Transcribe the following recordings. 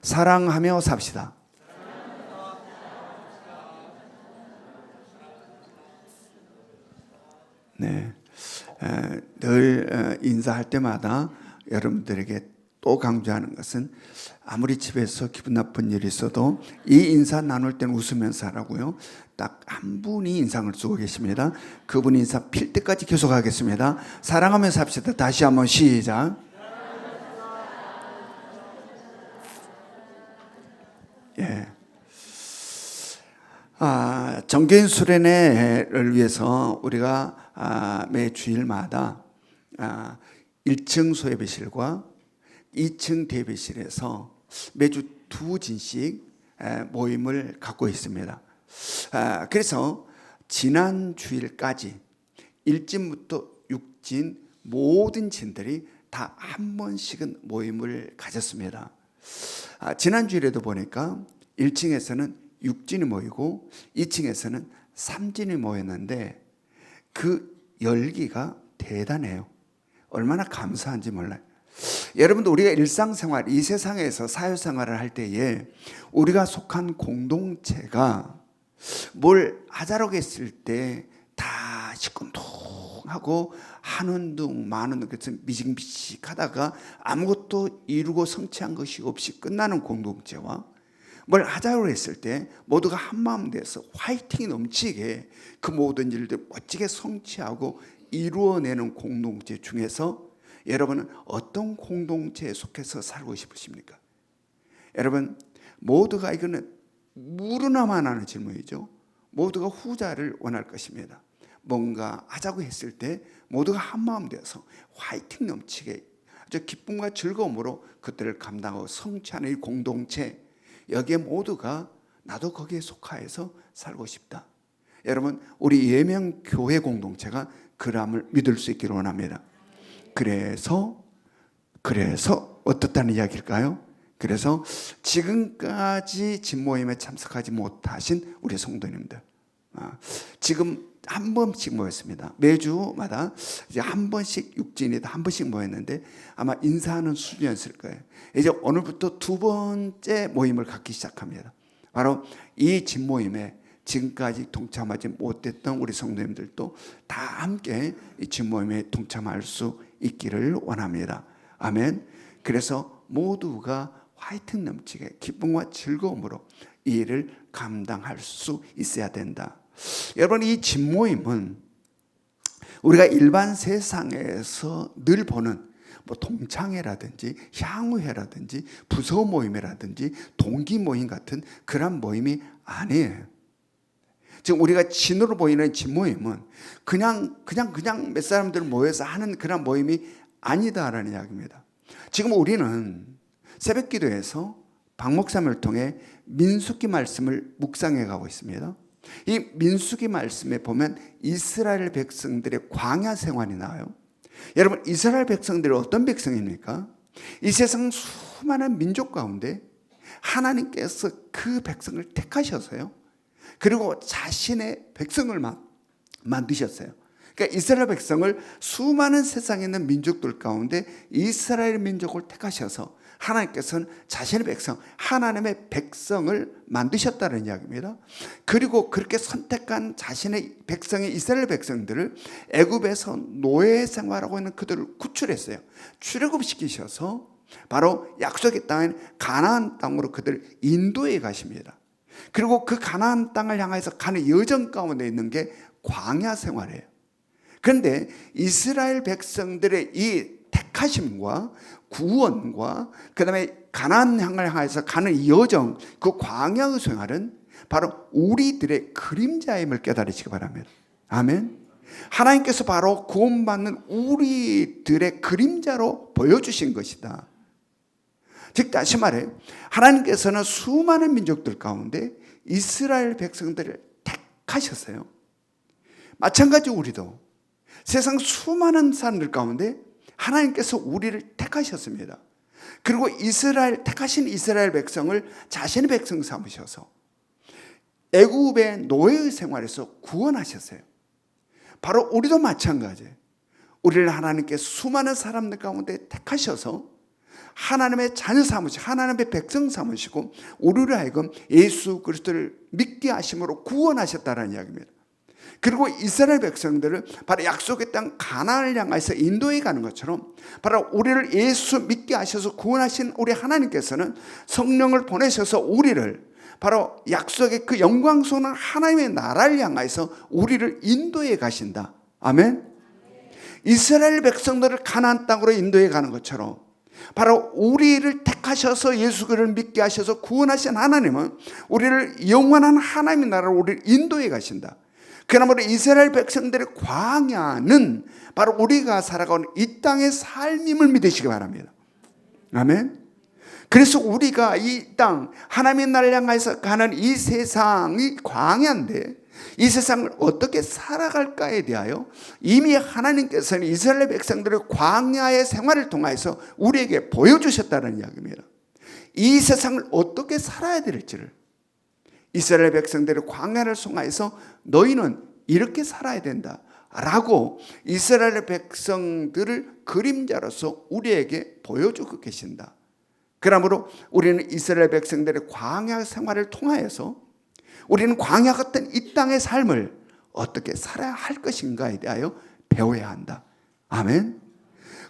사랑하며 삽시다. 네, 늘 인사할 때마다 여러분들에게 또 강조하는 것은 아무리 집에서 기분 나쁜 일이 있어도 이 인사 나눌 때는 웃으면서 하라고요. 딱 한 분이 인상을 쓰고 계십니다. 그분 인사 필 때까지 계속 하겠습니다. 사랑하면서 합시다. 다시 한번 시작. 예. 정교인 수련회를 위해서 우리가 매 주일마다 1층 소예배실과 2층 대배실에서 매주 2진씩 모임을 갖고 있습니다. 그래서 지난 주일까지 1진부터 6진 모든 진들이 다 한 번씩은 모임을 가졌습니다. 지난 주일에도 보니까 1층에서는 6진이 모이고 2층에서는 3진이 모였는데 그 열기가 대단해요. 얼마나 감사한지 몰라요. 여러분도 우리가 일상생활, 이 세상에서 사회생활을 할 때에 우리가 속한 공동체가 뭘 하자라고 했을 때 다 시큰둥하고 한운둥 만운둥 그래서 미직미직하다가 아무것도 이루고 성취한 것이 없이 끝나는 공동체와 뭘 하자고 했을 때 모두가 한마음 돼서 화이팅이 넘치게 그 모든 일들 멋지게 성취하고 이루어내는 공동체 중에서 여러분은 어떤 공동체에 속해서 살고 싶으십니까? 여러분 모두가 이거는 물으나만 하는 질문이죠. 모두가 후자를 원할 것입니다. 뭔가 하자고 했을 때 모두가 한마음 되어서 화이팅 넘치게 아주 기쁨과 즐거움으로 그들을 감당하고 성취하는 이 공동체, 여기에 모두가 나도 거기에 속하여서 살고 싶다. 여러분 우리 예명교회 공동체가 그람을 믿을 수 있기를 원합니다. 그래서 어떻다는 이야기일까요? 그래서 지금까지 집모임에 참석하지 못하신 우리 성도님들, 지금 한 번씩 모였습니다. 매주마다 이제 한 번씩 6진이다 한 번씩 모였는데 아마 인사하는 수준이었을 거예요. 이제 오늘부터 2번째 모임을 갖기 시작합니다. 바로 이 집모임에 지금까지 동참하지 못했던 우리 성도님들도 다 함께 이 집모임에 동참할 수 있기를 원합니다. 아멘. 그래서 모두가 화이팅 넘치게 기쁨과 즐거움으로 이 일을 감당할 수 있어야 된다. 여러분 이 집모임은 우리가 일반 세상에서 늘 보는 뭐 동창회라든지 향후회라든지 부서 모임이라든지 동기 모임 같은 그런 모임이 아니에요. 지금 우리가 진으로 보이는 집모임은 그냥 몇 사람들 모여서 하는 그런 모임이 아니다라는 이야기입니다. 지금 우리는 새벽기도에서 박 목사님을 통해 민수기 말씀을 묵상해 가고 있습니다. 이 민수기 말씀에 보면 이스라엘 백성들의 광야 생활이 나와요. 여러분 이스라엘 백성들이 어떤 백성입니까? 이 세상 수많은 민족 가운데 하나님께서 그 백성을 택하셔서요. 그리고 자신의 백성을 만드셨어요. 그러니까 이스라엘 백성을 수많은 세상에 있는 민족들 가운데 이스라엘 민족을 택하셔서 하나님께서는 자신의 백성, 하나님의 백성을 만드셨다는 이야기입니다. 그리고 그렇게 선택한 자신의 백성의 이스라엘 백성들을 애굽에서 노예 생활하고 있는 그들을 구출했어요. 출애굽시키셔서 바로 약속의 땅인 가나안 땅으로 그들을 인도해 가십니다. 그리고 그 가나안 땅을 향해서 가는 여정 가운데 있는 게 광야 생활이에요. 그런데 이스라엘 백성들의 이 택하심과 구원과 그 다음에 가나안 향을 향해서 가는 이 여정, 그 광야의 생활은 바로 우리들의 그림자임을 깨달으시기 바랍니다. 아멘. 하나님께서 바로 구원받는 우리들의 그림자로 보여주신 것이다. 즉 다시 말해 하나님께서는 수많은 민족들 가운데 이스라엘 백성들을 택하셨어요. 마찬가지 우리도 세상 수많은 사람들 가운데 하나님께서 우리를 택하셨습니다. 그리고 택하신 이스라엘 백성을 자신의 백성 삼으셔서 애굽의 노예의 생활에서 구원하셨어요. 바로 우리도 마찬가지예요. 우리를 하나님께서 수많은 사람들 가운데 택하셔서 하나님의 자녀 삼으시고 하나님의 백성 삼으시고 우리를 하여금 예수 그리스도를 믿게 하심으로 구원하셨다는 이야기입니다. 그리고 이스라엘 백성들을 바로 약속의 땅 가나안을 향해서 인도해 가는 것처럼 바로 우리를 예수 믿게 하셔서 구원하신 우리 하나님께서는 성령을 보내셔서 우리를 바로 약속의 그 영광스러운 하나님의 나라를 향해서 우리를 인도해 가신다. 아멘. 이스라엘 백성들을 가나안 땅으로 인도해 가는 것처럼 바로 우리를 택하셔서 예수 그리스도를 믿게 하셔서 구원하신 하나님은 우리를 영원한 하나님의 나라로 우리를 인도해 가신다. 그러므로 이스라엘 백성들의 광야는 바로 우리가 살아가는 이 땅의 삶임을 믿으시기 바랍니다. 아멘. 그래서 우리가 이 땅 하나님의 나라를 향해서 가는 이 세상이 광야인데 이 세상을 어떻게 살아갈까에 대하여 이미 하나님께서는 이스라엘 백성들의 광야의 생활을 통해서 우리에게 보여주셨다는 이야기입니다. 이 세상을 어떻게 살아야 될지를 이스라엘 백성들의 광야를 통해서 너희는 이렇게 살아야 된다 라고 이스라엘 백성들을 그림자로서 우리에게 보여주고 계신다. 그러므로 우리는 이스라엘 백성들의 광야 생활을 통하여서 우리는 광야 같은 이 땅의 삶을 어떻게 살아야 할 것인가에 대하여 배워야 한다. 아멘.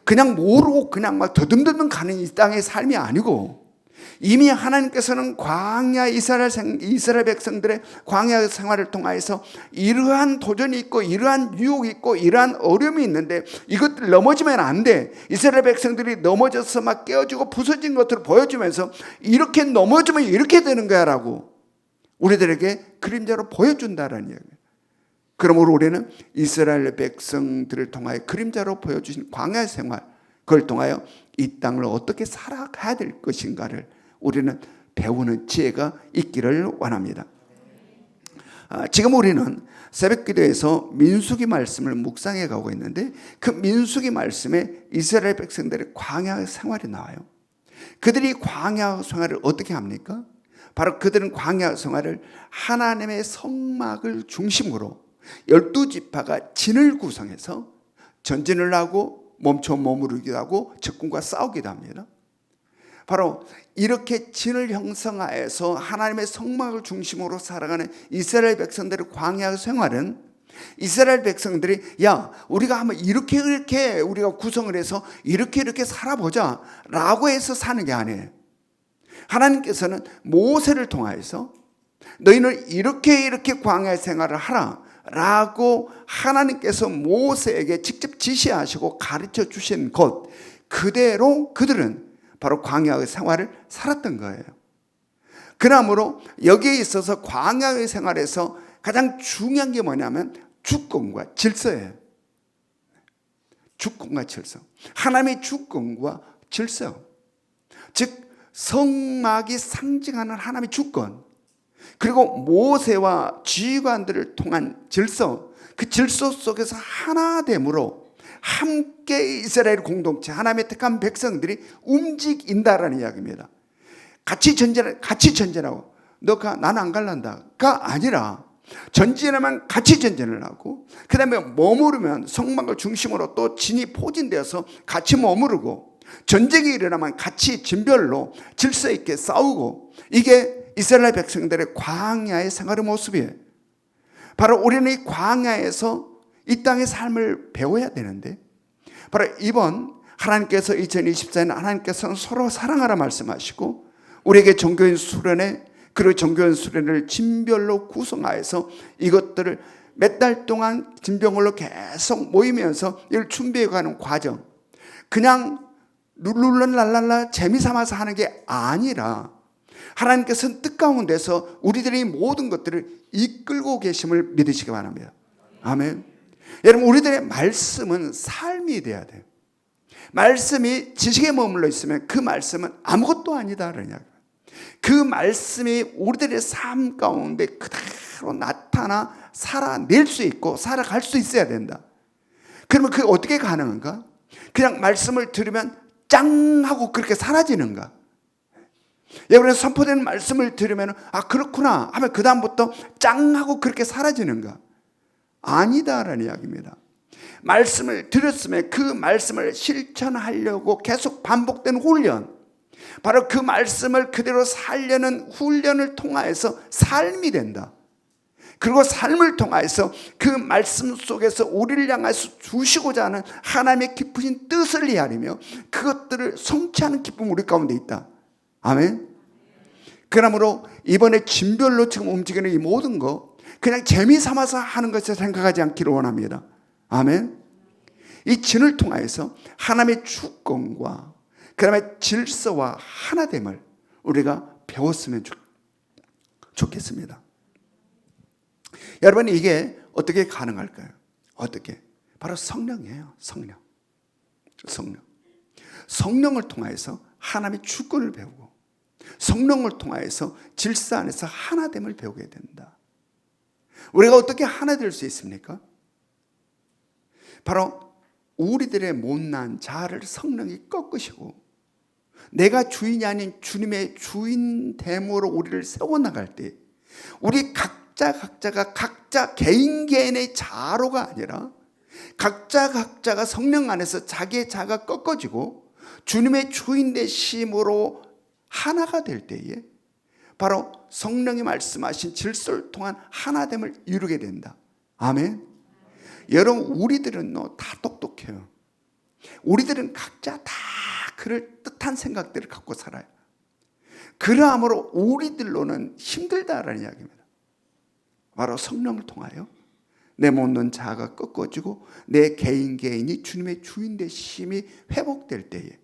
그냥 모르고 그냥 막 더듬더듬 가는 이 땅의 삶이 아니고 이미 하나님께서는 광야 이스라엘 백성들의 광야 생활을 통하여서 이러한 도전이 있고 이러한 유혹이 있고 이러한 어려움이 있는데 이것들 넘어지면 안 돼. 이스라엘 백성들이 넘어져서 막 깨어지고 부서진 것들을 보여주면서 이렇게 넘어지면 이렇게 되는 거야 라고 우리들에게 그림자로 보여준다라는 이야기예요. 그러므로 우리는 이스라엘 백성들을 통하여 그림자로 보여주신 광야 생활 그걸 통하여 이 땅을 어떻게 살아가야 될 것인가를 우리는 배우는 지혜가 있기를 원합니다. 지금 우리는 새벽기도에서 민수기 말씀을 묵상해 가고 있는데 그 민수기 말씀에 이스라엘 백성들의 광야 생활이 나와요. 그들이 광야 생활을 어떻게 합니까? 바로 그들은 광야 생활을 하나님의 성막을 중심으로 12지파가 진을 구성해서 전진을 하고 멈춰 머무르기도 하고 적군과 싸우기도 합니다. 바로 이렇게 진을 형성하여서 하나님의 성막을 중심으로 살아가는 이스라엘 백성들의 광야 생활은 이스라엘 백성들이 야 우리가 한번 이렇게 우리가 구성을 해서 이렇게 살아보자 라고 해서 사는 게 아니에요. 하나님께서는 모세를 통하여서 너희는 이렇게 광야 생활을 하라 라고 하나님께서 모세에게 직접 지시하시고 가르쳐 주신 것 그대로 그들은 바로 광야의 생활을 살았던 거예요. 그러므로 여기에 있어서 광야의 생활에서 가장 중요한 게 뭐냐면 주권과 질서예요. 주권과 질서. 하나님의 주권과 질서. 즉 성막이 상징하는 하나님의 주권 그리고 모세와 지휘관들을 통한 질서 그 질서 속에서 하나됨으로 함께 이스라엘 공동체 하나님의 택한 백성들이 움직인다라는 이야기입니다. 같이 전진하고 너가 나는 안 갈란다가 아니라 전진하면 같이 전진을 하고 그 다음에 머무르면 성막을 중심으로 또 진이 포진되어서 같이 머무르고 전쟁이 일어나면 같이 진별로 질서 있게 싸우고 이게 이스라엘 백성들의 광야의 생활의 모습이에요. 바로 우리는 이 광야에서 이 땅의 삶을 배워야 되는데 바로 이번 하나님께서 2024년 하나님께서는 서로 사랑하라 말씀하시고 우리에게 종교인 수련회 그리고 종교인 수련회를 진별로 구성하여서 이것들을 몇 달 동안 진별로 계속 모이면서 이걸 준비해가는 과정 그냥 룰루랄랄라 재미삼아서 하는 게 아니라 하나님께서는 뜻 가운데서 우리들의 모든 것들을 이끌고 계심을 믿으시기 바랍니다. 아멘. 여러분 우리들의 말씀은 삶이 돼야 돼요. 말씀이 지식에 머물러 있으면 그 말씀은 아무것도 아니다라는 이야기예요. 그 말씀이 우리들의 삶 가운데 그대로 나타나 살아낼 수 있고 살아갈 수 있어야 된다. 그러면 그게 어떻게 가능한가? 그냥 말씀을 들으면 짱 하고 그렇게 사라지는가? 여러분의 선포되는 말씀을 들으면 아 그렇구나 하면 그 다음부터 짱 하고 그렇게 사라지는가? 아니다라는 이야기입니다. 말씀을 들었으면 그 말씀을 실천하려고 계속 반복되는 훈련, 바로 그 말씀을 그대로 살려는 훈련을 통하여서 삶이 된다. 그리고 삶을 통하여서 그 말씀 속에서 우리를 향해서 주시고자 하는 하나님의 깊으신 뜻을 헤아리며 그것들을 성취하는 기쁨이 우리 가운데 있다. 아멘. 그러므로 이번에 진별로 지금 움직이는 이 모든 거 그냥 재미삼아서 하는 것을 생각하지 않기를 원합니다. 아멘. 이 진을 통하여서 하나님의 주권과 그 다음에 질서와 하나됨을 우리가 배웠으면 좋겠습니다. 여러분, 이게 어떻게 가능할까요? 어떻게? 바로 성령이에요. 성령을 통하여서 하나님의 주권을 배우고 성령을 통하여서 질서 안에서 하나됨을 배우게 된다. 우리가 어떻게 하나 될 수 있습니까? 바로 우리들의 못난 자아를 성령이 꺾으시고 내가 주인이 아닌 주님의 주인됨으로 우리를 세워나갈 때 우리 각자가 각자 개인의 자아로가 아니라 각자가 성령 안에서 자기의 자아가 꺾어지고 주님의 주인 되심으로 하나가 될 때에 바로 성령이 말씀하신 질서를 통한 하나됨을 이루게 된다. 아멘. 여러분, 우리들은 다 똑똑해요. 우리들은 각자 다 그럴 듯한 생각들을 갖고 살아요. 그러므로 우리들로는 힘들다라는 이야기입니다. 바로 성령을 통하여 내 못난 자아가 꺾어지고 내 개인이 주님의 주인 되심이 회복될 때에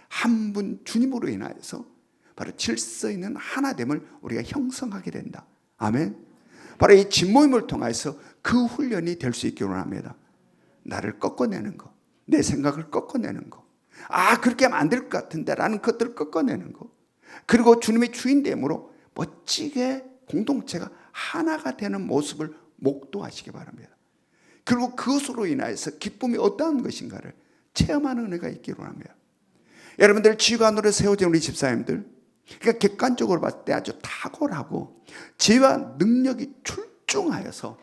한 분 주님으로 인하여서 바로 질서 있는 하나됨을 우리가 형성하게 된다. 아멘. 바로 이 진모임을 통해서 그 훈련이 될 수 있기를 원합니다. 나를 꺾어내는 거, 내 생각을 꺾어내는 거, 그렇게 하면 안 될 것 같은데 라는 것들을 꺾어내는 거, 그리고 주님의 주인됨으로 멋지게 공동체가 하나가 되는 모습을 목도하시기 바랍니다. 그리고 그것으로 인하여서 기쁨이 어떠한 것인가를 체험하는 은혜가 있기를 원합니다. 여러분들, 지휘관으로 세워진 우리 집사님들, 그러니까 객관적으로 봤을 때 아주 탁월하고 지혜와 능력이 출중하여서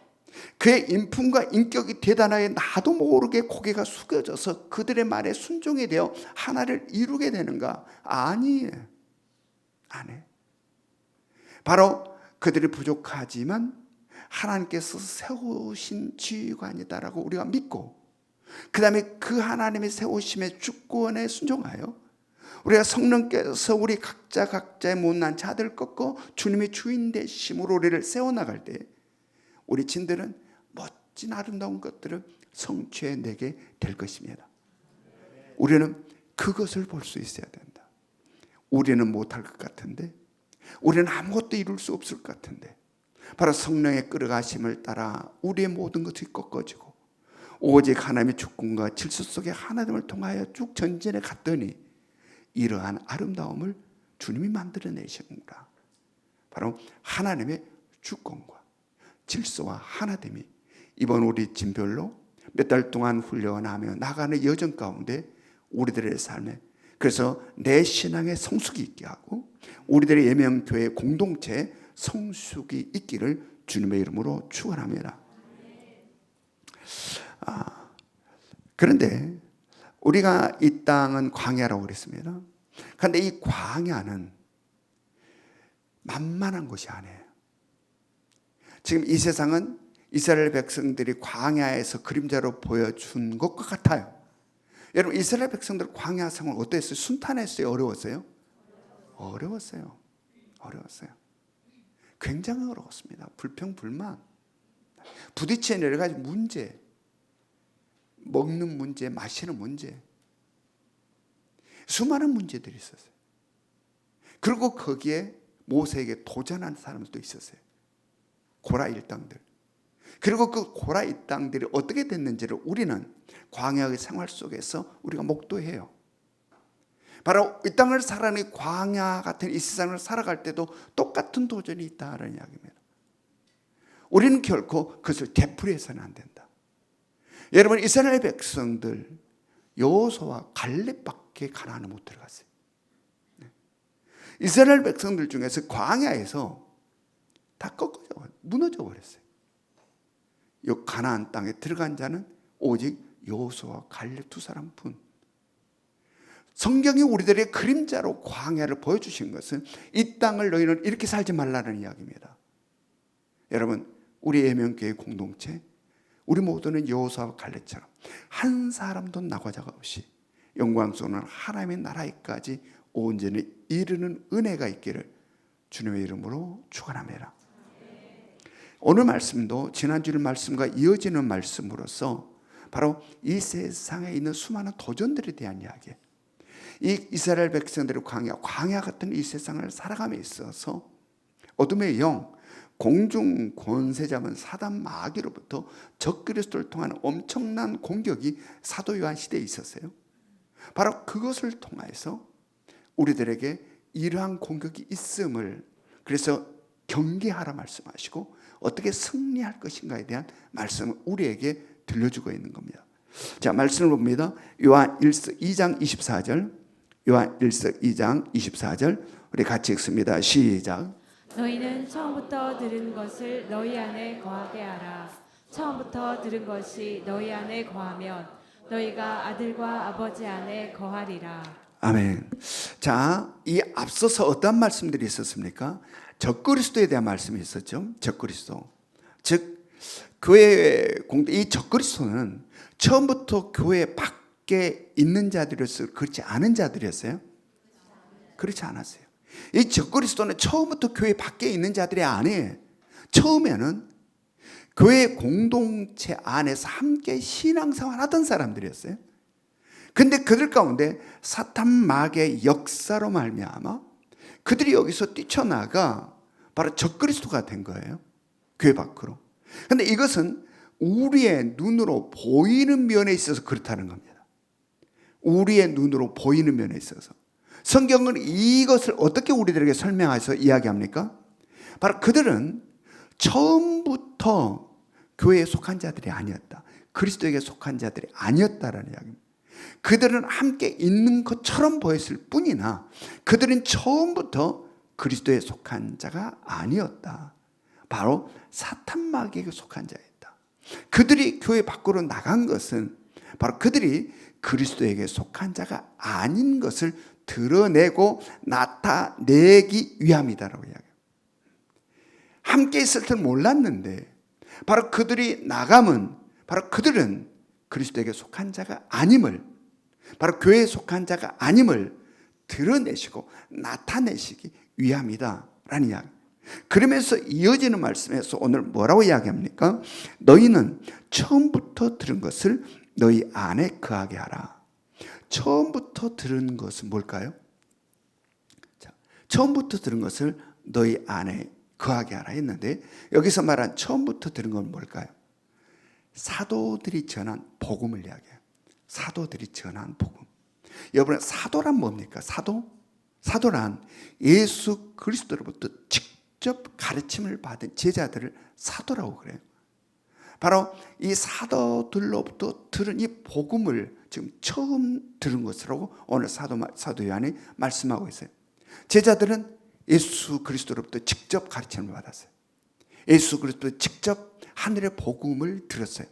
그의 인품과 인격이 대단하게 나도 모르게 고개가 숙여져서 그들의 말에 순종이 되어 하나를 이루게 되는가? 아니에요. 안 해. 바로 그들이 부족하지만 하나님께서 세우신 지휘관이다라고 우리가 믿고 그 다음에 그 하나님의 세우심의 주권에 순종하여 우리가 성령께서 우리 각자의 못난 자들을 꺾고 주님의 주인 되심으로 우리를 세워나갈 때 우리 진들은 멋진 아름다운 것들을 성취해내게 될 것입니다. 우리는 그것을 볼 수 있어야 된다. 우리는 못할 것 같은데, 우리는 아무것도 이룰 수 없을 것 같은데 바로 성령의 끌어가심을 따라 우리의 모든 것이 꺾어지고 오직 하나님의 주권과 질서 속의 하나됨을 통하여 쭉 전진해 갔더니 이러한 아름다움을 주님이 만들어내십니다. 바로 하나님의 주권과 질서와 하나됨이 이번 우리 진별로 몇 달 동안 훈련하며 나가는 여정 가운데 우리들의 삶에, 그래서 내 신앙의 성숙이 있게 하고 우리들의 예명교회 공동체에 성숙이 있기를 주님의 이름으로 축원합니다. 그런데 우리가 이 땅은 광야라고 그랬습니다. 그런데 이 광야는 만만한 곳이 아니에요. 지금 이 세상은 이스라엘 백성들이 광야에서 그림자로 보여준 것과 같아요. 여러분, 이스라엘 백성들 광야 생활 어땠어요? 순탄했어요? 어려웠어요? 어려웠어요. 굉장히 어려웠습니다. 불평, 불만, 부딪히는 여러 가지 문제, 먹는 문제, 마시는 문제, 수많은 문제들이 있었어요. 그리고 거기에 모세에게 도전하는 사람들도 있었어요. 고라 일당들. 그리고 그 고라 일당들이 어떻게 됐는지를 우리는 광야의 생활 속에서 우리가 목도해요. 바로 이 땅을 살아가는 광야 같은 이 세상을 살아갈 때도 똑같은 도전이 있다는 이야기입니다. 우리는 결코 그것을 되풀이해서는 안 된다. 여러분, 이스라엘 백성들 여호수아와 갈렙밖에 가나안에 못 들어갔어요. 이스라엘 백성들 중에서 광야에서 다 무너져 버렸어요. 이 가나안 땅에 들어간 자는 오직 여호수아와 갈렙 두 사람뿐. 성경이 우리들의 그림자로 광야를 보여주신 것은 이 땅을 너희는 이렇게 살지 말라는 이야기입니다. 여러분, 우리 예명교회 공동체, 우리 모두는 여호수아와 갈렙처럼 한 사람도 낙오자가 없이 영광스러운 하나님의 나라에까지 온전히 이르는 은혜가 있기를 주님의 이름으로 축원합니다. 오늘 말씀도 지난주 말씀과 이어지는 말씀으로서 바로 이 세상에 있는 수많은 도전들에 대한 이야기, 이 이스라엘 백성들의 광야 같은 이 세상을 살아감에 있어서 어둠의 영, 공중 권세자는 사단 마귀로부터 적그리스도를 통한 엄청난 공격이 사도 요한 시대에 있었어요. 바로 그것을 통해서 우리들에게 이러한 공격이 있음을, 그래서 경계하라 말씀하시고 어떻게 승리할 것인가에 대한 말씀을 우리에게 들려주고 있는 겁니다. 자, 말씀을 봅니다. 요한 1서 2장 24절, 요한 1서 2장 24절 우리 같이 읽습니다. 시작. 너희는 처음부터 들은 것을 너희 안에 거하게 하라. 처음부터 들은 것이 너희 안에 거하면 너희가 아들과 아버지 안에 거하리라. 아멘. 자, 이 앞서서 어떤 말씀들이 있었습니까? 적그리스도에 대한 말씀이 있었죠. 적그리스도. 즉 교회 공동, 이 적그리스도는 처음부터 교회 밖에 있는 자들이었어요? 그렇지 않은 자들이었어요? 그렇지 않았어요. 이 적그리스도는 처음부터 교회 밖에 있는 자들이 아니에요. 처음에는 교회 공동체 안에서 함께 신앙생활 하던 사람들이었어요. 근데 그들 가운데 사탄 마귀의 역사로 말미암아 그들이 여기서 뛰쳐나가 바로 적그리스도가 된 거예요. 교회 밖으로. 근데 이것은 우리의 눈으로 보이는 면에 있어서 그렇다는 겁니다. 우리의 눈으로 보이는 면에 있어서. 성경은 이것을 어떻게 우리들에게 설명해서 이야기합니까? 바로 그들은 처음부터 교회에 속한 자들이 아니었다. 그리스도에게 속한 자들이 아니었다라는 이야기입니다. 그들은 함께 있는 것처럼 보였을 뿐이나 그들은 처음부터 그리스도에 속한 자가 아니었다. 바로 사탄 마귀에게 속한 자였다. 그들이 교회 밖으로 나간 것은 바로 그들이 그리스도에게 속한 자가 아닌 것을 드러내고 나타내기 위함이다라고 이야기해요. 함께 있을 줄 몰랐는데 바로 그들이 나가면 바로 그들은 그리스도에게 속한 자가 아님을, 바로 교회에 속한 자가 아님을 드러내시고 나타내시기 위함이다라는 이야기. 그러면서 이어지는 말씀에서 오늘 뭐라고 이야기합니까? 너희는 처음부터 들은 것을 너희 안에 거하게 하라. 처음부터 들은 것은 뭘까요? 자, 처음부터 들은 것을 너희 안에 거하게 하라 했는데 여기서 말한 처음부터 들은 건 뭘까요? 사도들이 전한 복음을 이야기해요. 사도들이 전한 복음. 여러분, 사도란 뭡니까? 사도란 예수 그리스도로부터 직접 가르침을 받은 제자들을 사도라고 그래요. 바로 이 사도들로부터 들은 이 복음을 지금 처음 들은 것이라고 오늘 사도 요한이 말씀하고 있어요. 제자들은 예수 그리스도로부터 직접 가르침을 받았어요. 예수 그리스도 직접 하늘의 복음을 들었어요.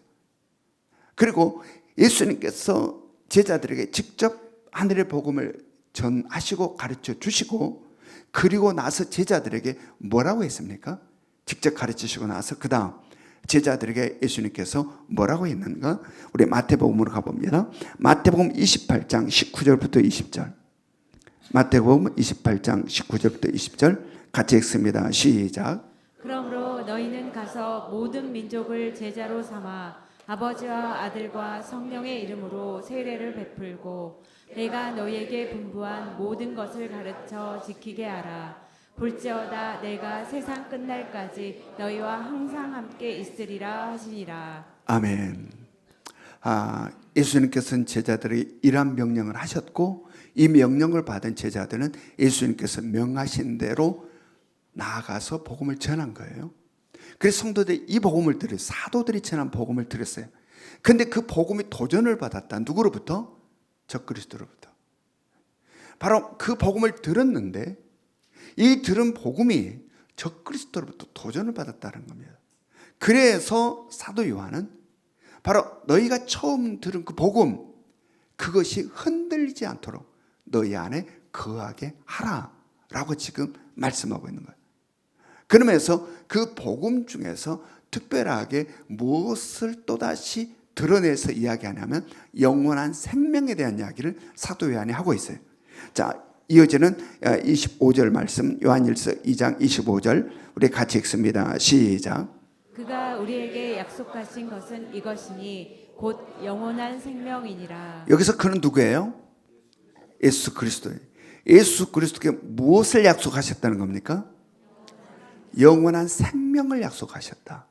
그리고 예수님께서 제자들에게 직접 하늘의 복음을 전하시고 가르쳐 주시고 그리고 나서 제자들에게 뭐라고 했습니까? 직접 가르치시고 나서 그 다음 제자들에게 예수님께서 뭐라고 했는가? 우리 마태복음으로 가봅니다. 마태복음 28장 19절부터 20절. 마태복음 28장 19절부터 20절 같이 읽습니다. 시작. 그러므로 너희는 가서 모든 민족을 제자로 삼아 아버지와 아들과 성령의 이름으로 세례를 베풀고 내가 너희에게 분부한 모든 것을 가르쳐 지키게 하라. 볼지어다 내가 세상 끝날까지 너희와 항상 함께 있으리라 하시니라. 아멘. 예수님께서는 제자들이 이러한 명령을 하셨고 이 명령을 받은 제자들은 예수님께서 명하신 대로 나아가서 복음을 전한 거예요. 그래서 성도들이 이 복음을 들었어요. 사도들이 전한 복음을 들었어요. 근데 그 복음이 도전을 받았다. 누구로부터? 적그리스도로부터. 바로 그 복음을 들었는데 이 들은 복음이 적그리스도로부터 도전을 받았다는 겁니다. 그래서 사도 요한은 바로 너희가 처음 들은 그 복음, 그것이 흔들리지 않도록 너희 안에 거하게 하라라고 지금 말씀하고 있는 거예요. 그러면서 그 복음 중에서 특별하게 무엇을 또다시 드러내서 이야기하냐면 영원한 생명에 대한 이야기를 사도 요한이 하고 있어요. 자, 이어지는 25절 말씀, 요한일서 2장 25절 우리 같이 읽습니다. 시작. 그가 우리에게 약속하신 것은 이것이니 곧 영원한 생명이니라. 여기서 그는 누구예요? 예수 그리스도예요. 예수 그리스도께 무엇을 약속하셨다는 겁니까? 영원한 생명을 약속하셨다.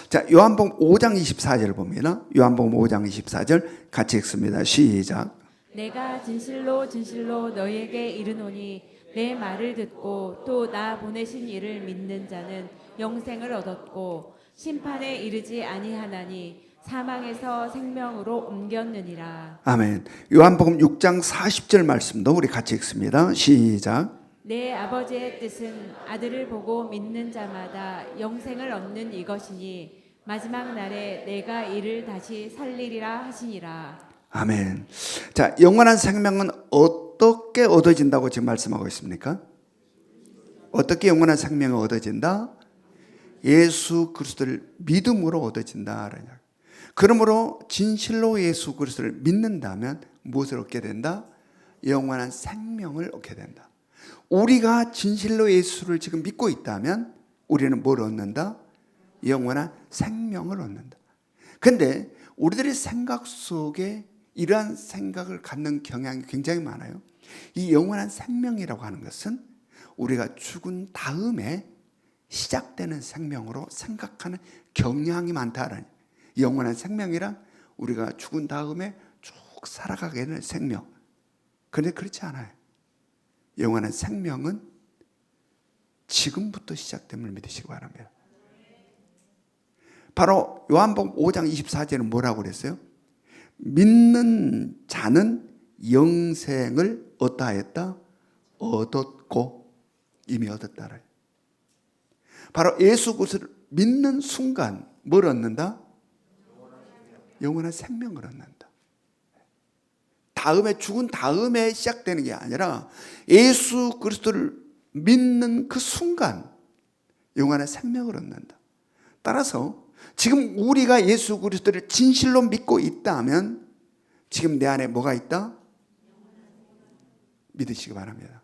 자, 요한복음 5장 24절 봅니다. 요한복음 5장 24절 같이 읽습니다. 시작. 내가 진실로 진실로 너희에게 이르노니 내 말을 듣고 또 나 보내신 이를 믿는 자는 영생을 얻었고 심판에 이르지 아니하나니 사망에서 생명으로 옮겼느니라. 아멘. 요한복음 6장 40절 말씀도 우리 같이 읽습니다. 시작. 내 아버지의 뜻은 아들을 보고 믿는 자마다 영생을 얻는 이것이니 마지막 날에 내가 이를 다시 살리리라 하시니라. 아멘. 자, 영원한 생명은 어떻게 얻어진다고 지금 말씀하고 있습니까? 어떻게 영원한 생명이 얻어진다? 예수 그리스도를 믿음으로 얻어진다. 그러므로 진실로 예수 그리스도를 믿는다면 무엇을 얻게 된다? 영원한 생명을 얻게 된다. 우리가 진실로 예수를 지금 믿고 있다면 우리는 뭘 얻는다? 영원한 생명을 얻는다. 근데 우리들의 생각 속에 이러한 생각을 갖는 경향이 굉장히 많아요. 이 영원한 생명이라고 하는 것은 우리가 죽은 다음에 시작되는 생명으로 생각하는 경향이 많다라는, 영원한 생명이란 우리가 죽은 다음에 쭉 살아가게 되는 생명. 그런데 그렇지 않아요. 영원한 생명은 지금부터 시작됨을 믿으시기 바랍니다. 바로 요한복음 5장 24절은 뭐라고 그랬어요? 믿는 자는 영생을 어떠하였다? 얻었고 이미 얻었다라. 바로 예수 그리스도를 믿는 순간 뭘 얻는다? 영원한 생명을 얻는다. 다음에 죽은 다음에 시작되는 게 아니라 예수 그리스도를 믿는 그 순간 영원한 생명을 얻는다. 따라서 지금 우리가 예수 그리스도를 진실로 믿고 있다면 지금 내 안에 뭐가 있다? 믿으시기 바랍니다.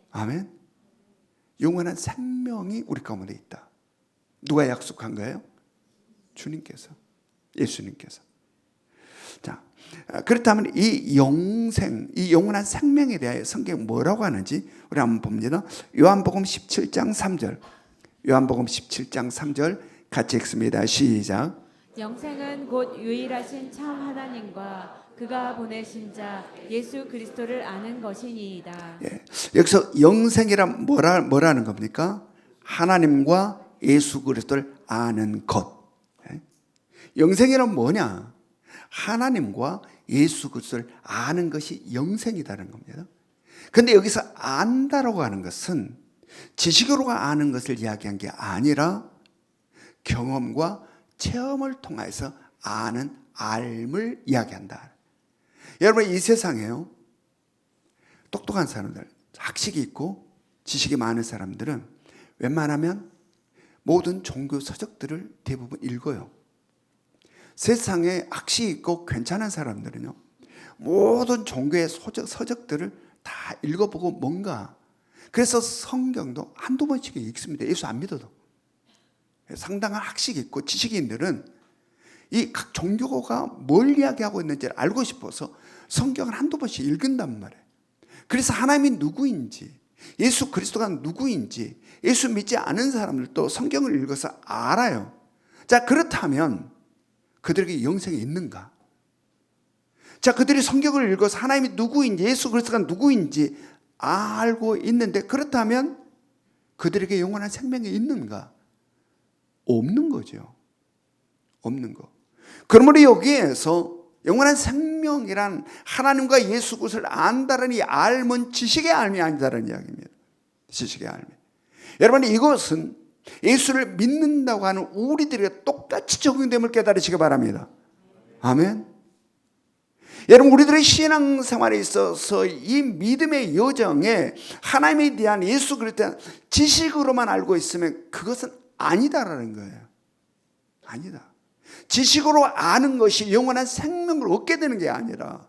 아멘. 영원한 생명이 우리 가운데 있다. 누가 약속한 거예요? 주님께서, 예수님께서. 자, 그렇다면 이 영생, 이 영원한 생명에 대하여 성경이 뭐라고 하는지 우리 한번 봅니다. 요한복음 17장 3절. 요한복음 17장 3절 같이 읽습니다. 시작. 영생은 곧 유일하신 참 하나님과 그가 보내신 자 예수 그리스도를 아는 것이니이다. 예, 여기서 영생이란 뭐라는 겁니까? 하나님과 예수 그리스도를 아는 것. 예? 영생이란 뭐냐? 하나님과 예수 그리스도를 아는 것이 영생이다는 겁니다. 그런데 여기서 안다라고 하는 것은 지식으로 아는 것을 이야기한 게 아니라 경험과 체험을 통해서 아는 알을 이야기한다. 여러분, 이 세상에요, 똑똑한 사람들, 학식이 있고 지식이 많은 사람들은 웬만하면 모든 종교 서적들을 대부분 읽어요. 세상에 학식이 있고 괜찮은 사람들은요, 모든 종교의 서적들을 다 읽어보고 뭔가, 그래서 성경도 한두 번씩 읽습니다. 예수 안 믿어도. 상당한 학식이 있고 지식이 있는들은 이 각 종교가 뭘 이야기하고 있는지를 알고 싶어서 성경을 한두 번씩 읽은단 말이에요. 그래서 하나님이 누구인지, 예수 그리스도가 누구인지, 예수 믿지 않은 사람들도 성경을 읽어서 알아요. 자, 그렇다면 그들에게 영생이 있는가? 자, 그들이 성경을 읽어서 하나님이 누구인지, 예수 그리스도가 누구인지 알고 있는데, 그렇다면 그들에게 영원한 생명이 있는가? 없는 거죠. 없는 거. 그러므로 여기에서 영원한 생명이란 하나님과 예수 그리스도를 안다는 이 알은 지식의 알이 아니다라는 이야기입니다. 지식의 알미. 여러분, 이것은 예수를 믿는다고 하는 우리들에게 똑같이 적용됨을 깨달으시기 바랍니다. 아멘. 여러분, 우리들의 신앙생활에 있어서 이 믿음의 여정에 하나님에 대한 예수 그리스도에 대한 지식으로만 알고 있으면 그것은 아니다라는 거예요. 아니다. 지식으로 아는 것이 영원한 생명을 얻게 되는 게 아니라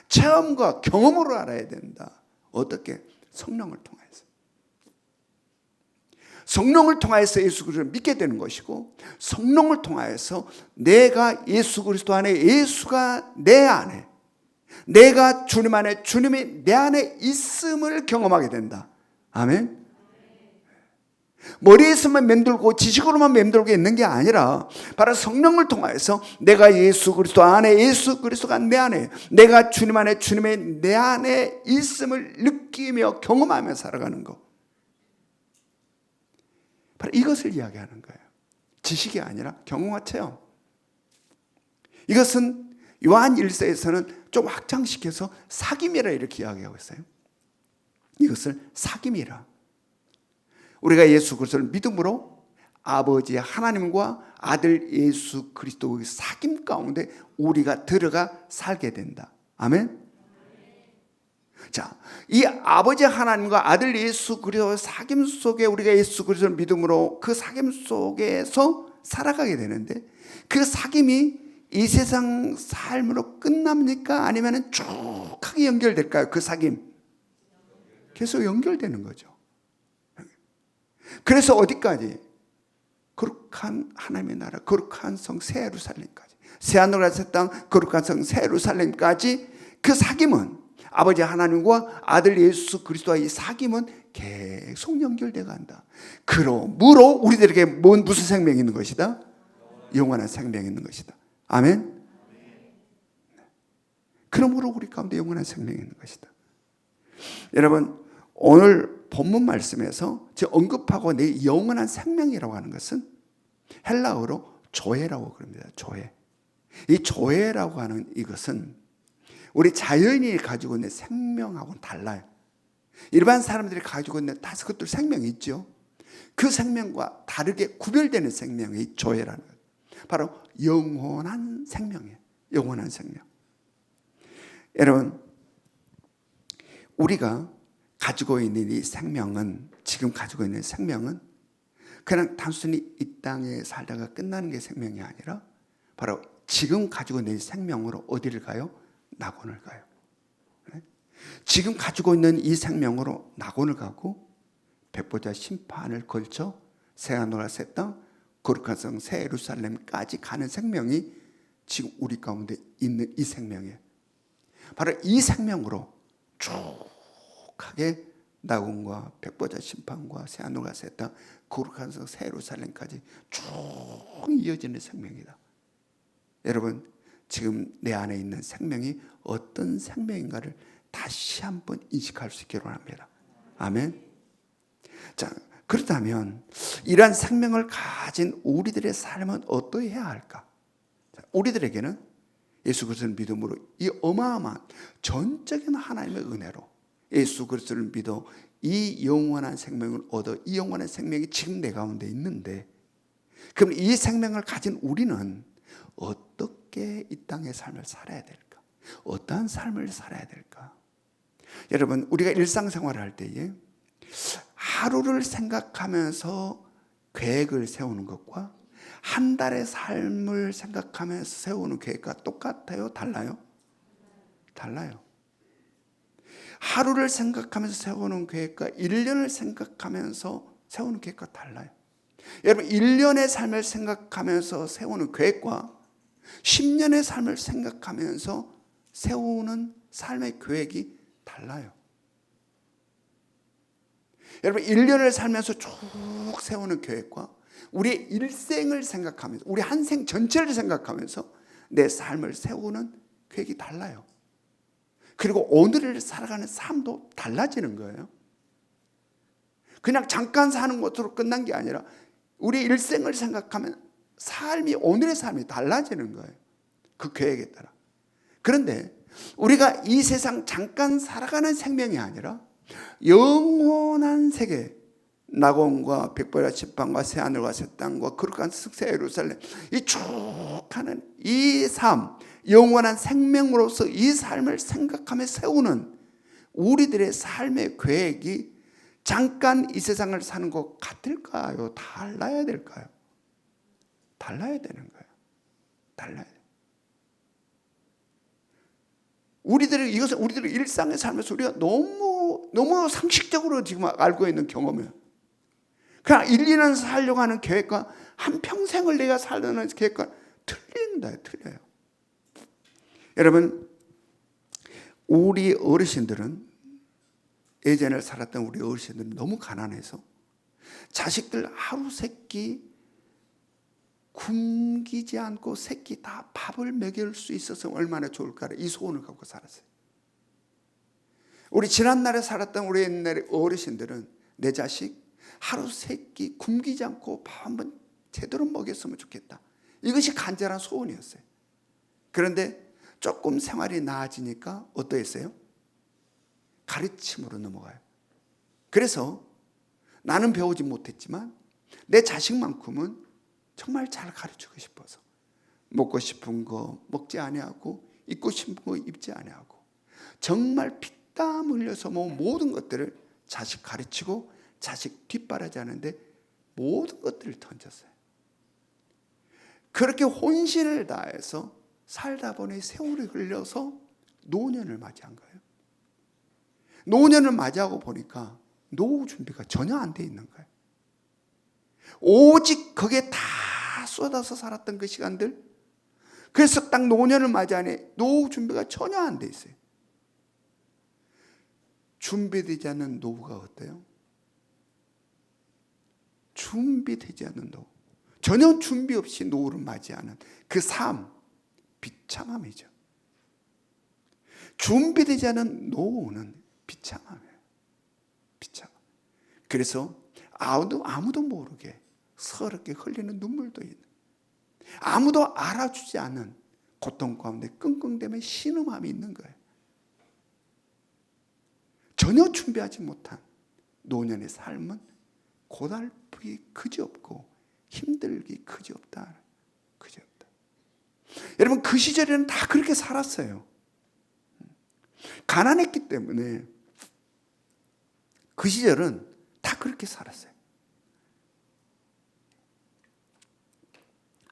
체험과 경험으로 알아야 된다. 어떻게? 성령을 통해서. 성령을 통해서 예수 그리스도를 믿게 되는 것이고, 성령을 통해서 내가 예수 그리스도 안에, 예수가 내 안에, 내가 주님 안에, 주님이 내 안에 있음을 경험하게 된다. 아멘. 머리에서만 맴돌고 지식으로만 맴돌고 있는 게 아니라 바로 성령을 통해서 내가 예수 그리스도 안에, 예수 그리스도가 내 안에, 내가 주님 안에, 주님의 내 안에 있음을 느끼며 경험하며 살아가는 것, 바로 이것을 이야기하는 거예요. 지식이 아니라 경험과 체험. 이것은 요한 1서에서는 좀 확장시켜서 사귐이라 이렇게 이야기하고 있어요. 이것을 사귐이라. 우리가 예수 그리스도를 믿음으로 아버지 하나님과 아들 예수 그리스도의 사귐 가운데 우리가 들어가 살게 된다. 아멘. 자, 이 아버지 하나님과 아들 예수 그리스도의 사귐 속에 우리가 예수 그리스도를 믿음으로 그 사귐 속에서 살아가게 되는데, 그 사귐이 이 세상 삶으로 끝납니까? 아니면 쭉 하게 연결될까요? 그 사귐 계속 연결되는 거죠. 그래서 어디까지? 거룩한 하나님의 나라, 거룩한 성 새 예루살렘까지, 새하늘과 새 땅, 거룩한 성 새 예루살렘까지. 그 사귐은 아버지 하나님과 아들 예수 그리스도와 이 사귐은 계속 연결돼 간다. 그러므로 우리들에게 무슨 생명이 있는 것이다? 영원한 생명이 있는 것이다. 아멘. 그러므로 우리 가운데 영원한 생명이 있는 것이다. 여러분, 오늘 본문 말씀에서 제가 언급하고 내 영원한 생명이라고 하는 것은 헬라어로 조회라고 그럽니다. 조회. 이 조회라고 하는 이것은 우리 자연인이 가지고 있는 생명하고는 달라요. 일반 사람들이 가지고 있는 다섯 것들 생명이 있죠. 그 생명과 다르게 구별되는 생명이 조회라는 거예요. 바로 영원한 생명이에요. 영원한 생명. 여러분, 우리가 가지고 있는 이 생명은, 지금 가지고 있는 생명은 그냥 단순히 이 땅에 살다가 끝나는 게 생명이 아니라 바로 지금 가지고 있는 이 생명으로 어디를 가요? 낙원을 가요. 지금 가지고 있는 이 생명으로 낙원을 가고 백보자 심판을 걸쳐 새하늘과 새 땅, 거룩한 성 새 예루살렘까지 가는 생명이 지금 우리 가운데 있는 이 생명이에요. 바로 이 생명으로 쭉 하게 낙원과 백보자 심판과 새하늘과 새 땅, 거룩한 성 새 예루살렘까지 쭉 이어지는 생명이다. 여러분, 지금 내 안에 있는 생명이 어떤 생명인가를 다시 한번 인식할 수 있기를 원합니다. 아멘. 자, 그렇다면 이러한 생명을 가진 우리들의 삶은 어떠해야 할까? 우리들에게는 예수 그리스도를 믿음으로 이 어마어마한 전적인 하나님의 은혜로 예수 그리스도를 믿어 이 영원한 생명을 얻어, 이 영원한 생명이 지금 내 가운데 있는데, 그럼 이 생명을 가진 우리는 어떻게 이 땅의 삶을 살아야 될까? 어떠한 삶을 살아야 될까? 여러분, 우리가 일상생활을 할 때에 하루를 생각하면서 계획을 세우는 것과 한 달의 삶을 생각하면서 세우는 계획과 똑같아요? 달라요? 달라요. 하루를 생각하면서 세우는 계획과 1년을 생각하면서 세우는 계획과 달라요. 여러분, 1년의 삶을 생각하면서 세우는 계획과 10년의 삶을 생각하면서 세우는 삶의 계획이 달라요. 여러분, 1년을 살면서 쭉 세우는 계획과 우리의 일생을 생각하면서, 우리 한 생 전체를 생각하면서 내 삶을 세우는 계획이 달라요. 그리고 오늘을 살아가는 삶도 달라지는 거예요. 그냥 잠깐 사는 것으로 끝난 게 아니라 우리 일생을 생각하면 삶이, 오늘의 삶이 달라지는 거예요. 그 계획에 따라. 그런데 우리가 이 세상 잠깐 살아가는 생명이 아니라 영원한 세계, 낙원과 백보자 심판과 새하늘과 새 땅과 거룩한 새 예루살렘, 이 쭉 하는 이 삶, 영원한 생명으로서 이 삶을 생각하며 세우는 우리들의 삶의 계획이 잠깐 이 세상을 사는 것 같을까요? 달라야 될까요? 달라야 되는 거예요. 달라야 돼요. 이것은 우리들의 일상의 삶에서 우리가 너무 상식적으로 지금 알고 있는 경험이에요. 그냥 1, 2년 살려고 하는 계획과 한평생을 내가 살려는 계획과 틀려요. 여러분, 우리 어르신들은, 예전에 살았던 우리 어르신들은 너무 가난해서 자식들 하루 세끼 굶기지 않고 새끼 다 밥을 먹일 수 있어서 얼마나 좋을까, 이 소원을 갖고 살았어요. 우리 지난날에 살았던 우리 옛날의 어르신들은 내 자식 하루 세끼 굶기지 않고 밥 한번 제대로 먹였으면 좋겠다, 이것이 간절한 소원이었어요. 그런데 조금 생활이 나아지니까 어떠했어요? 가르침으로 넘어가요. 그래서 나는 배우지 못했지만 내 자식만큼은 정말 잘 가르치고 싶어서 먹고 싶은 거 먹지 아니하고 입고 싶은 거 입지 아니하고 정말 피땀 흘려서 모든 것들을 자식 가르치고 자식 뒷바라지 하는데 모든 것들을 던졌어요. 그렇게 혼신을 다해서 살다 보니 세월이 흘려서 노년을 맞이한 거예요. 노년을 맞이하고 보니까 노후 준비가 전혀 안 돼 있는 거예요. 오직 거기에 다 쏟아서 살았던 그 시간들, 그래서 딱 노년을 맞이하니 노후 준비가 전혀 안 돼 있어요. 준비되지 않는 노후가 어때요? 준비되지 않는 노후, 전혀 준비 없이 노후를 맞이하는 그 삶, 비참함이죠. 준비되지 않은 노후는 비참함이에요. 비참함. 그래서 아무도 모르게 서럽게 흘리는 눈물도 있는, 아무도 알아주지 않는 고통 가운데 끙끙대며 신음함이 있는 거예요. 전혀 준비하지 못한 노년의 삶은 고달프기 그지없고 힘들기 그지없다. 그지없다. 여러분, 그 시절에는 다 그렇게 살았어요. 가난했기 때문에 그 시절은 다 그렇게 살았어요.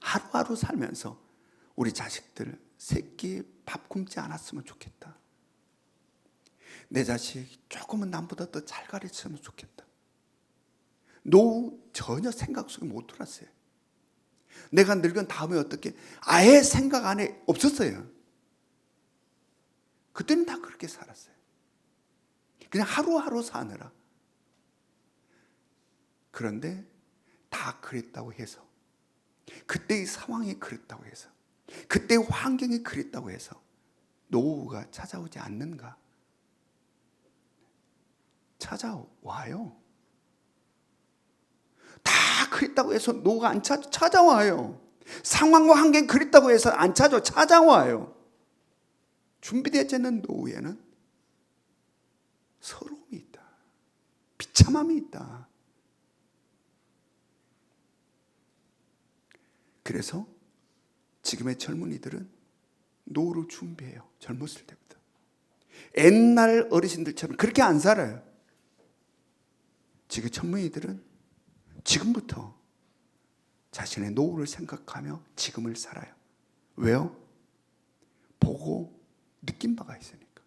하루하루 살면서 우리 자식들 새끼 밥 굶지 않았으면 좋겠다. 내 자식 조금은 남보다 더 잘 가르쳤으면 좋겠다. 노후 전혀 생각 속에 못 들었어요. 내가 늙은 다음에 어떻게, 아예 생각 안에 없었어요. 그때는 다 그렇게 살았어요. 그냥 하루하루 사느라. 그런데 다 그랬다고 해서, 그때의 상황이 그랬다고 해서, 그때의 환경이 그랬다고 해서 노후가 찾아오지 않는가? 찾아와요. 다 그랬다고 해서 노후가 안 찾아와요. 상황과 환경이 그랬다고 해서 안 찾아와요. 준비되지 않는 노후에는 서러움이 있다. 비참함이 있다. 그래서 지금의 젊은이들은 노후를 준비해요. 젊었을 때부터. 옛날 어르신들처럼 그렇게 안 살아요. 지금 젊은이들은 지금부터 자신의 노후를 생각하며 지금을 살아요. 왜요? 보고 느낀 바가 있으니까.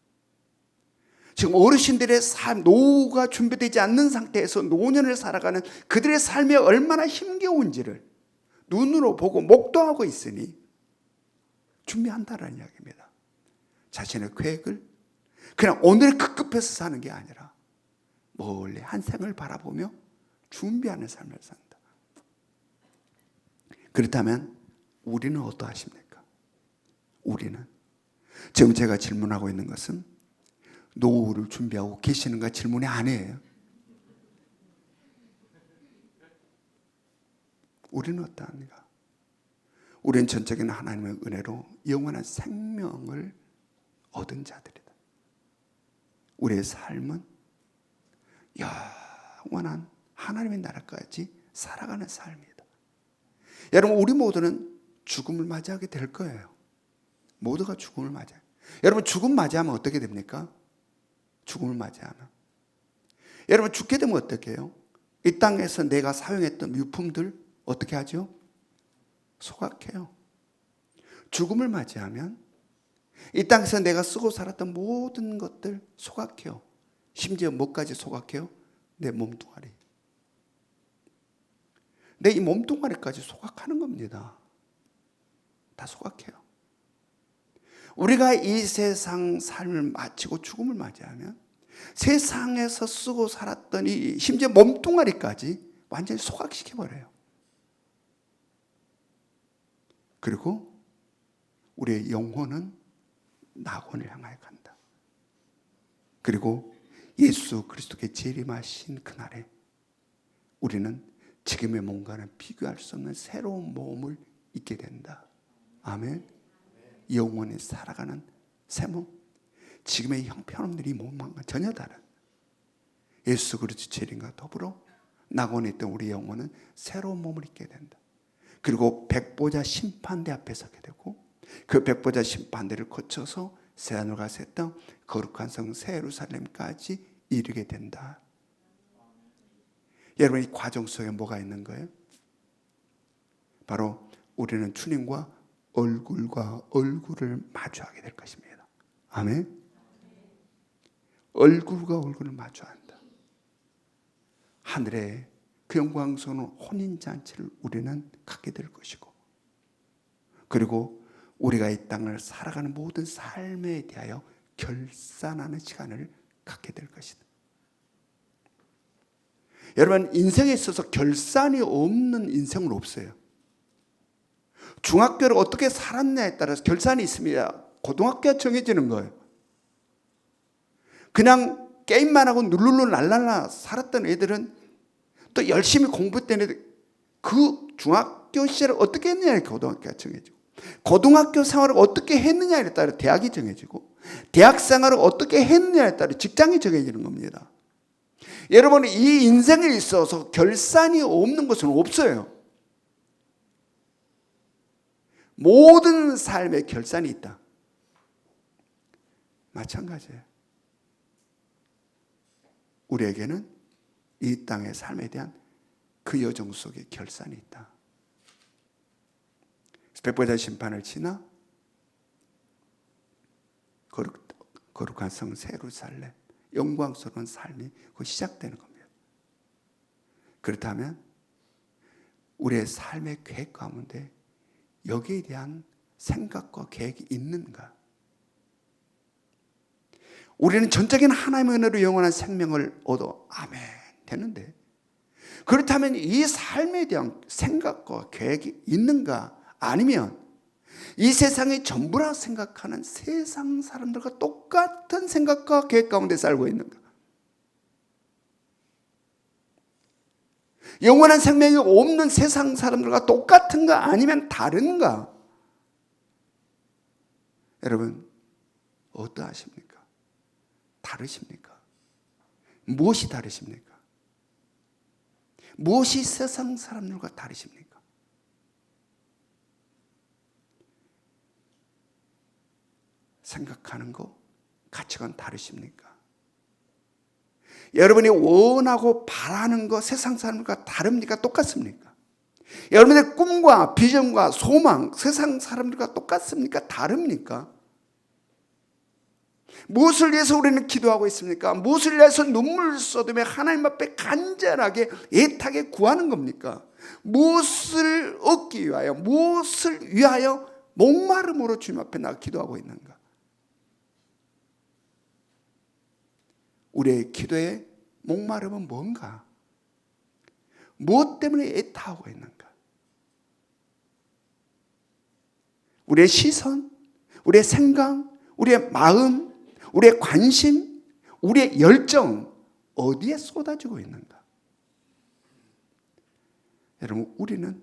지금 어르신들의 삶, 노후가 준비되지 않는 상태에서 노년을 살아가는 그들의 삶이 얼마나 힘겨운지를 눈으로 보고 목도하고 있으니 준비한다라는 이야기입니다. 자신의 계획을 그냥 오늘 급급해서 사는 게 아니라 멀리 한 생을 바라보며 준비하는 삶을 산다. 그렇다면 우리는 어떠하십니까? 우리는 지금 제가 질문하고 있는 것은 노후를 준비하고 계시는가 질문이 아니에요. 우리는 어떠한가? 우리는 전적인 하나님의 은혜로 영원한 생명을 얻은 자들이다. 우리의 삶은 영원한 하나님의 나라까지 살아가는 삶이다. 여러분, 우리 모두는 죽음을 맞이하게 될 거예요. 모두가 죽음을 맞아요. 여러분 죽음 맞이하면 어떻게 됩니까? 죽음을 맞이하면 여러분 죽게 되면 어떻게 해요? 이 땅에서 내가 사용했던 유품들 어떻게 하죠? 소각해요. 죽음을 맞이하면 이 땅에서 내가 쓰고 살았던 모든 것들 소각해요. 심지어 뭐까지 소각해요? 내 몸뚱아리. 내 이 몸뚱아리까지 소각하는 겁니다. 다 소각해요. 우리가 이 세상 삶을 마치고 죽음을 맞이하면 세상에서 쓰고 살았던 이 심지어 몸뚱아리까지 완전히 소각시켜버려요. 그리고 우리의 영혼은 낙원을 향하여 간다. 그리고 예수 그리스도께 재림하신 그날에 우리는 지금의 몸과는 비교할 수 없는 새로운 몸을 입게 된다. 아멘. 영원히 살아가는 새 몸. 지금의 형편없는 이 몸과 전혀 다른 예수 그리스도 재림과 더불어 낙원에 있던 우리 영혼은 새로운 몸을 입게 된다. 그리고 백보자 심판대 앞에 서게 되고 그 백보자 심판대를 거쳐서 새하늘과 새 땅 거룩한 성 새 예루살렘까지 이르게 된다. 여러분 이 과정 속에 뭐가 있는 거예요? 바로 우리는 주님과 얼굴과 얼굴을 마주하게 될 것입니다. 아멘. 얼굴과 얼굴을 마주한다. 하늘에 그 영광스러운 혼인잔치를 우리는 갖게 될 것이고 그리고 우리가 이 땅을 살아가는 모든 삶에 대하여 결산하는 시간을 갖게 될 것이다. 여러분 인생에 있어서 결산이 없는 인생은 없어요. 중학교를 어떻게 살았냐에 따라서 결산이 있습니다. 고등학교가 정해지는 거예요. 그냥 게임만 하고 룰루루 랄랄라 살았던 애들은 또 열심히 공부했던 애들 그 중학교 시절을 어떻게 했느냐에 고등학교가 정해지고 고등학교 생활을 어떻게 했느냐에 따라 대학이 정해지고 대학 생활을 어떻게 했느냐에 따라 직장이 정해지는 겁니다. 여러분 이 인생에 있어서 결산이 없는 것은 없어요. 모든 삶에 결산이 있다. 마찬가지예요. 우리에게는 이 땅의 삶에 대한 그 여정 속에 결산이 있다. 백보자 심판을 지나 거룩한 성 새 예루살렘 영광스러운 삶이 시작되는 겁니다. 그렇다면 우리의 삶의 계획 가운데 여기에 대한 생각과 계획이 있는가? 우리는 전적인 하나님의 은혜로 영원한 생명을 얻어 아멘 되는데 그렇다면 이 삶에 대한 생각과 계획이 있는가? 아니면 이 세상이 전부라 생각하는 세상 사람들과 똑같은 생각과 계획 가운데 살고 있는가? 영원한 생명이 없는 세상 사람들과 똑같은가? 아니면 다른가? 여러분 어떠하십니까? 다르십니까? 무엇이 다르십니까? 무엇이 세상 사람들과 다르십니까? 생각하는 거, 가치관 다르십니까? 여러분이 원하고 바라는 거 세상 사람들과 다릅니까? 똑같습니까? 여러분의 꿈과 비전과 소망 세상 사람들과 똑같습니까? 다릅니까? 무엇을 위해서 우리는 기도하고 있습니까? 무엇을 위해서 눈물을 쏟으며 하나님 앞에 간절하게 애타게 구하는 겁니까? 무엇을 얻기 위하여 무엇을 위하여 목마름으로 주님 앞에 나가 기도하고 있는가? 우리의 기도의 목마름은 뭔가? 무엇 때문에 애타하고 있는가? 우리의 시선, 우리의 생각, 우리의 마음, 우리의 관심, 우리의 열정 어디에 쏟아지고 있는가? 여러분 우리는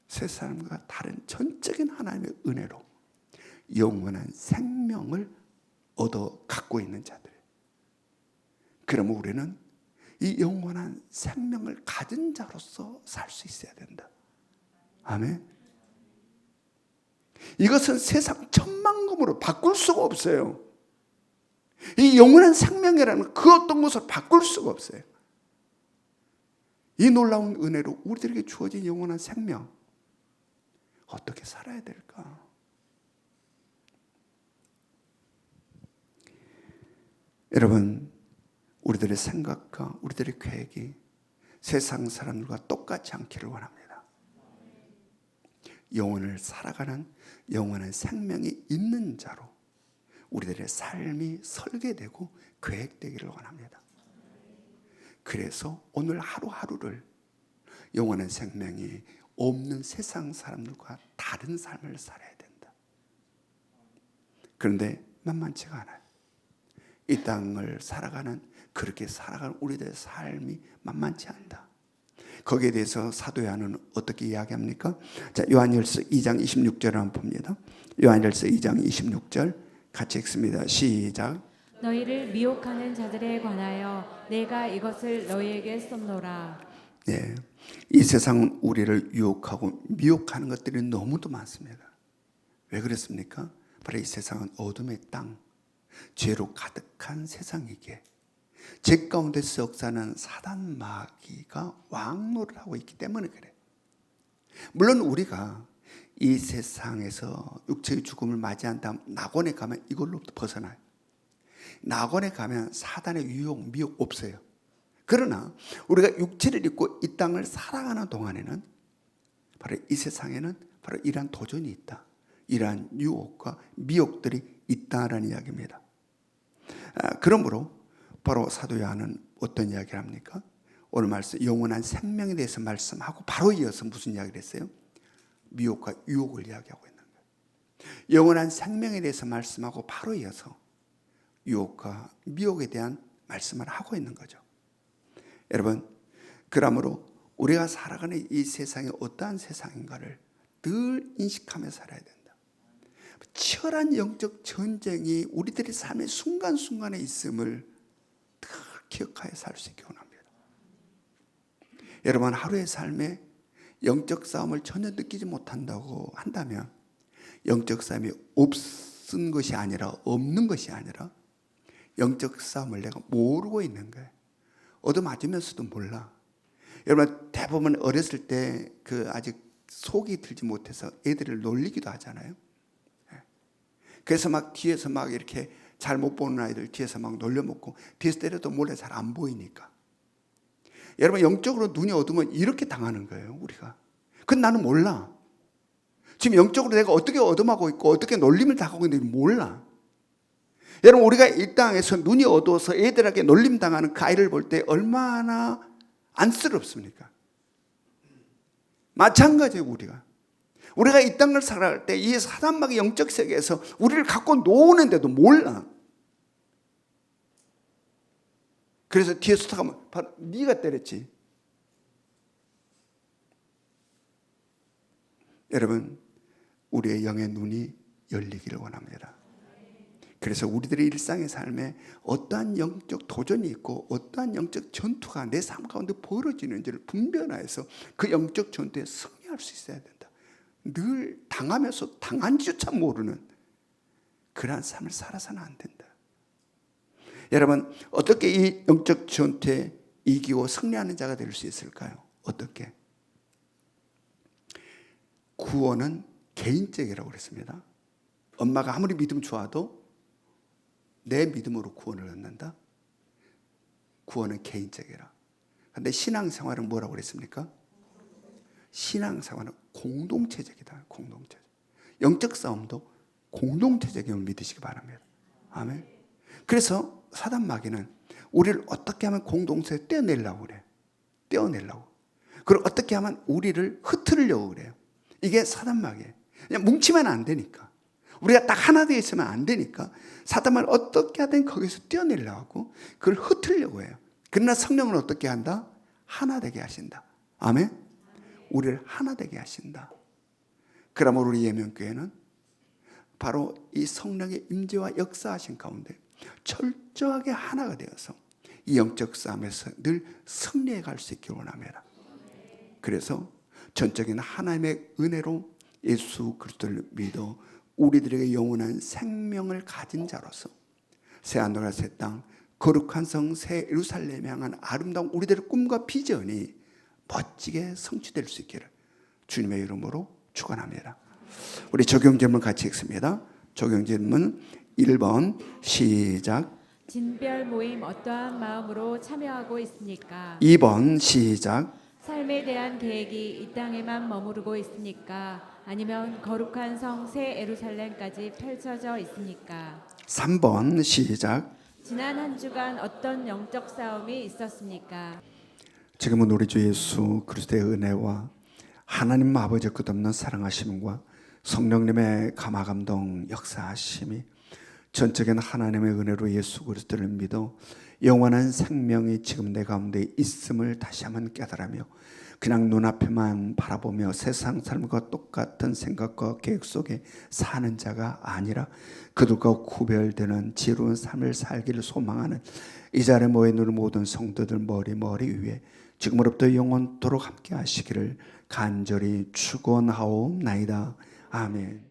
세 사람과 다른 전적인 하나님의 은혜로 영원한 생명을 얻어 갖고 있는 자들. 그러면 우리는 이 영원한 생명을 가진 자로서 살 수 있어야 된다. 아멘. 이것은 세상 천만금으로 바꿀 수가 없어요. 이 영원한 생명이라는 그 어떤 것을 바꿀 수가 없어요. 이 놀라운 은혜로 우리들에게 주어진 영원한 생명, 어떻게 살아야 될까? 여러분, 우리들의 생각과 우리들의 계획이 세상 사람들과 똑같지 않기를 원합니다. 영혼을 살아가는 영원한 생명이 있는 자로 우리들의 삶이 설계되고 계획되기를 원합니다. 그래서 오늘 하루하루를 영원한 생명이 없는 세상 사람들과 다른 삶을 살아야 된다. 그런데 만만치가 않아요. 이 땅을 살아가는, 그렇게 살아가는 우리들의 삶이 만만치 않다. 거기에 대해서 사도 요한은 어떻게 이야기합니까? 자, 요한일서 2장 26절을 한번 봅니다. 요한일서 2장 26절 같이 읽습니다. 시작. 너희를 미혹하는 자들에 관하여 내가 이것을 너희에게 썼노라. 네, 이 세상은 우리를 유혹하고 미혹하는 것들이 너무도 많습니다. 왜 그렇습니까? 바로 이 세상은 어둠의 땅, 죄로 가득한 세상이기에 죄 가운데서 역사하는 사단 마귀가 왕노를 하고 있기 때문에 그래. 물론 우리가 이 세상에서 육체의 죽음을 맞이한 다음 낙원에 가면 이걸로부터 벗어나요. 낙원에 가면 사단의 유혹, 미혹 없어요. 그러나 우리가 육체를 입고 이 땅을 살아가는 동안에는 바로 이 세상에는 바로 이러한 도전이 있다. 이러한 유혹과 미혹들이 있다라는 이야기입니다. 그러므로 바로 사도 요한은 어떤 이야기를 합니까? 오늘 말씀 영원한 생명에 대해서 말씀하고 바로 이어서 무슨 이야기를 했어요? 미혹과 유혹을 이야기하고 있는 거예요. 영원한 생명에 대해서 말씀하고 바로 이어서 유혹과 미혹에 대한 말씀을 하고 있는 거죠. 여러분, 그러므로 우리가 살아가는 이 세상이 어떠한 세상인가를 늘 인식하며 살아야 된다. 치열한 영적 전쟁이 우리들의 삶의 순간순간에 있음을 늘 기억하여 살 수 있기 원합니다. 여러분, 하루의 삶에 영적 싸움을 전혀 느끼지 못한다고 한다면 영적 싸움이 없은 것이 아니라 없는 것이 아니라 영적 싸움을 내가 모르고 있는 거예요. 얻어맞으면서도 몰라. 여러분, 대부분 어렸을 때 아직 속이 들지 못해서 애들을 놀리기도 하잖아요. 그래서 막 뒤에서 막 이렇게 잘 못 보는 아이들 뒤에서 막 놀려먹고 뒤에서 때려도 몰래 잘 안 보이니까. 여러분, 영적으로 눈이 어두면 이렇게 당하는 거예요, 우리가. 근데 나는 몰라. 지금 영적으로 내가 어떻게 얻어맞고 있고 어떻게 놀림을 당하고 있는지 몰라. 여러분, 우리가 이 땅에서 눈이 어두워서 애들에게 놀림 당하는 그 아이를 볼 때 얼마나 안쓰럽습니까? 마찬가지예요. 우리가 이 땅을 살아갈 때 이 사단마귀 영적 세계에서 우리를 갖고 노는데도 몰라. 그래서 뒤에서 탁하면 바로 네가 때렸지. 여러분, 우리의 영의 눈이 열리기를 원합니다. 그래서 우리들의 일상의 삶에 어떠한 영적 도전이 있고 어떠한 영적 전투가 내 삶 가운데 벌어지는지를 분별하여서 그 영적 전투에 승리할 수 있어야 된다. 늘 당하면서 당한지조차 모르는 그러한 삶을 살아서는 안 된다. 여러분, 어떻게 이 영적 전투에 이기고 승리하는 자가 될 수 있을까요? 어떻게? 구원은 개인적이라고 그랬습니다. 엄마가 아무리 믿음 좋아도 내 믿음으로 구원을 얻는다? 구원은 개인적이라. 그런데 신앙생활은 뭐라고 그랬습니까? 신앙생활은 공동체적이다. 공동체적. 영적 싸움도 공동체적임을 믿으시기 바랍니다. 아멘. 그래서 사단 마귀는 우리를 어떻게 하면 공동체에 떼어내려고 그래. 떼어내려고. 그리고 어떻게 하면 우리를 흐트리려고 그래요. 이게 사단 마귀예요. 그냥 뭉치면 안 되니까. 우리가 딱 하나 되어 있으면 안 되니까 사단을 어떻게 하든 거기서 떼어내려고 하고 그걸 흐트리려고 해요. 그러나 성령은 어떻게 한다? 하나 되게 하신다. 아멘. 우리를 하나 되게 하신다. 그러므로 우리 예명교회는 바로 이 성령의 임재와 역사하신 가운데 철저하게 하나가 되어서 이 영적 싸움에서 늘 승리해 갈 수 있기를 원합니다. 그래서 전적인 하나님의 은혜로 예수 그리스도를 믿어 우리들에게 영원한 생명을 가진 자로서 새하늘과 새 땅, 거룩한 성 새 예루살렘 향한 아름다운 우리들의 꿈과 비전이 멋지게 성취될 수 있기를 주님의 이름으로 축원합니다. 우리 적용 질문 같이 읽습니다. 적용 질문 1번 시작. 진별 모임 어떠한 마음으로 참여하고 있습니까? 2번 시작. 삶에 대한 계획이 이 땅에만 머무르고 있습니까? 아니면 거룩한 성 새 예루살렘까지 펼쳐져 있습니까? 3번 시작. 지난 한 주간 어떤 영적 싸움이 있었습니까? 지금은 우리 주 예수 그리스도의 은혜와 하나님 아버지의 끝없는 사랑하심과 성령님의 감화감동 역사하심이 전적인 하나님의 은혜로 예수 그리스도를 믿어 영원한 생명이 지금 내 가운데 있음을 다시 한번 깨달으며 그냥 눈앞에만 바라보며 세상 삶과 똑같은 생각과 계획 속에 사는 자가 아니라 그들과 구별되는 지혜로운 삶을 살기를 소망하는 이 자리에 모여 있는 모든 성도들 머리 위에 지금으로부터 영원토록 함께 하시기를 간절히 축원하옵나이다. 아멘.